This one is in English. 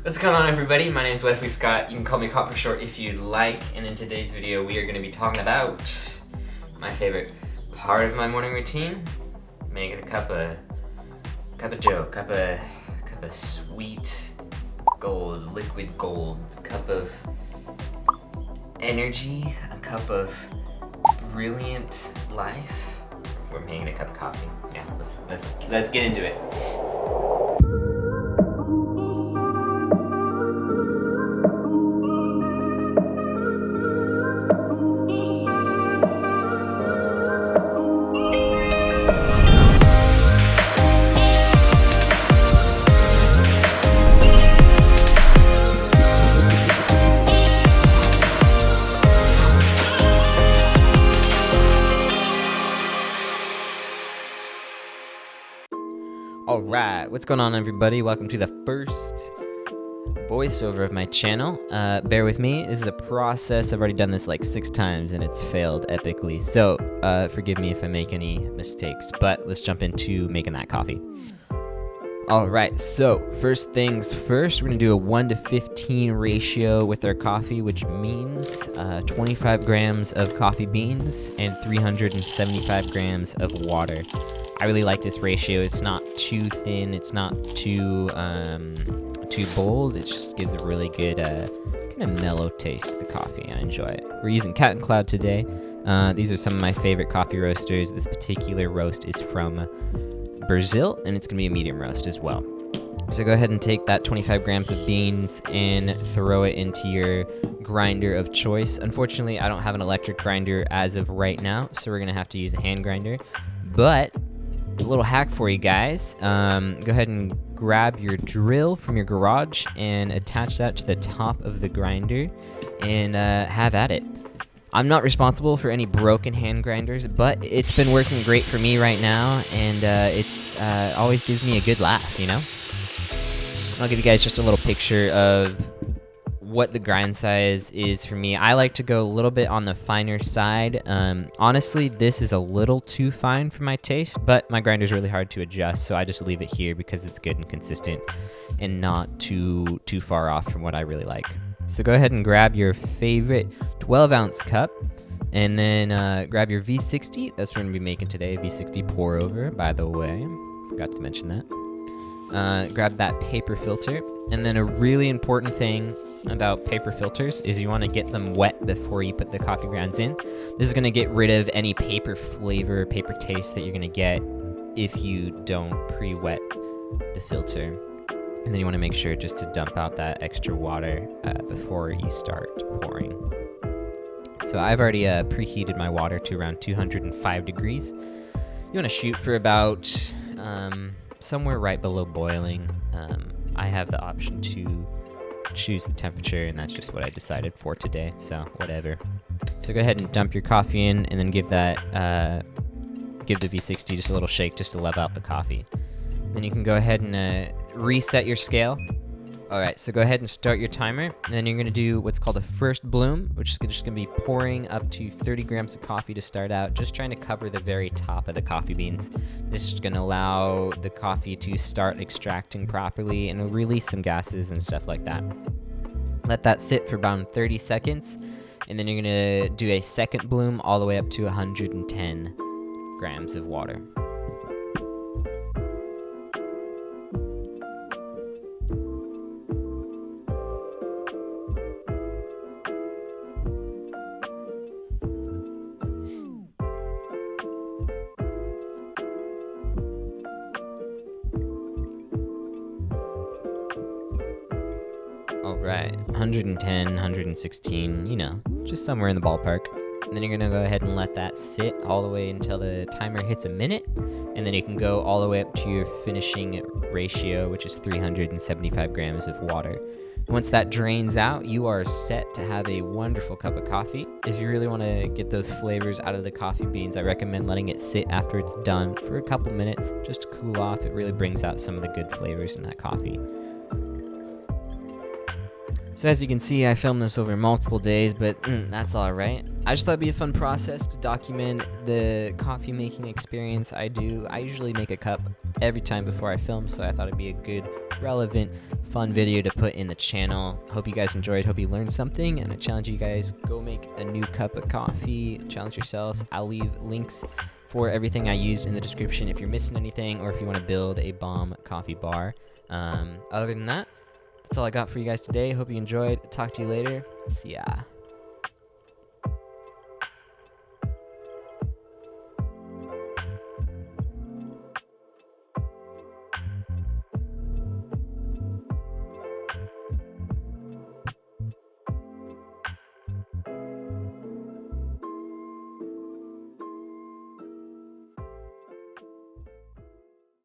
What's going on, everybody? My name is Wesley Scott. You can call me Cop for short if you'd like. And in today's video, we are going to be talking about my favorite part of my morning routine: making a cup of joe, cup of sweet gold, liquid gold, a cup of energy, a cup of brilliant life. We're making a cup of coffee. Yeah, let's get into it. Alright, what's going on, everybody? Welcome to the first voiceover of my channel. Bear with me, this is a process. I've already done this like 6 times and it's failed epically, so forgive me if I make any mistakes, but let's jump into making that coffee. Alright, so first things first, we're going to do a 1:15 ratio with our coffee, which means 25 grams of coffee beans and 375 grams of water. I really like this ratio. It's not too thin, it's not too bold. It just gives a really good kind of mellow taste to the coffee. I enjoy it. We're using Cat and Cloud today. These are some of my favorite coffee roasters. This particular roast is from Brazil, and it's going to be a medium roast as well. So go ahead and take that 25 grams of beans and throw it into your grinder of choice. Unfortunately, I don't have an electric grinder as of right now, so we're going to have to use a hand grinder. But a little hack for you guys. Go ahead and grab your drill from your garage and attach that to the top of the grinder and have at it. I'm not responsible for any broken hand grinders, but it's been working great for me right now, and it's always gives me a good laugh, you know? I'll give you guys just a little picture of what the grind size is for me. I like to go a little bit on the finer side. Honestly, this is a little too fine for my taste, but my grinder is really hard to adjust, so I just leave it here because it's good and consistent and not too far off from what I really like. So go ahead and grab your favorite 12-ounce cup, and then grab your V60. That's what we're going to be making today, V60 pour over, by the way. Forgot to mention that. Grab that paper filter, and then a really important thing about paper filters is you want to get them wet before you put the coffee grounds in. This is going to get rid of any paper flavor, paper taste that you're going to get if you don't pre-wet the filter. And then you want to make sure just to dump out that extra water before you start pouring. So I've already preheated my water to around 205 degrees. You want to shoot for about somewhere right below boiling. I have the option to choose the temperature, and that's just what I decided for today, so whatever. So go ahead and dump your coffee in, and then give the V60 just a little shake just to level out the coffee. Then you can go ahead and reset your scale. Alright, so go ahead and start your timer, and then you're going to do what's called a first bloom, which is just going to be pouring up to 30 grams of coffee to start out, just trying to cover the very top of the coffee beans. This is going to allow the coffee to start extracting properly and release some gases and stuff like that. Let that sit for about 30 seconds, and then you're going to do a second bloom all the way up to 110 grams of water. Alright, 110, 116, you know, just somewhere in the ballpark. And then you're going to go ahead and let that sit all the way until the timer hits a minute. And then you can go all the way up to your finishing ratio, which is 375 grams of water. Once that drains out, you are set to have a wonderful cup of coffee. If you really want to get those flavors out of the coffee beans, I recommend letting it sit after it's done for a couple minutes just to cool off. It really brings out some of the good flavors in that coffee. So as you can see, I filmed this over multiple days, but that's alright. I just thought it'd be a fun process to document the coffee making experience I do. I usually make a cup every time before I film, so I thought it'd be a good, relevant, fun video to put in the channel. Hope you guys enjoyed, hope you learned something, and I challenge you guys, go make a new cup of coffee, challenge yourselves. I'll leave links for everything I used in the description if you're missing anything, or if you want to build a bomb coffee bar. Other than that, that's all I got for you guys today. Hope you enjoyed. Talk to you later. See ya.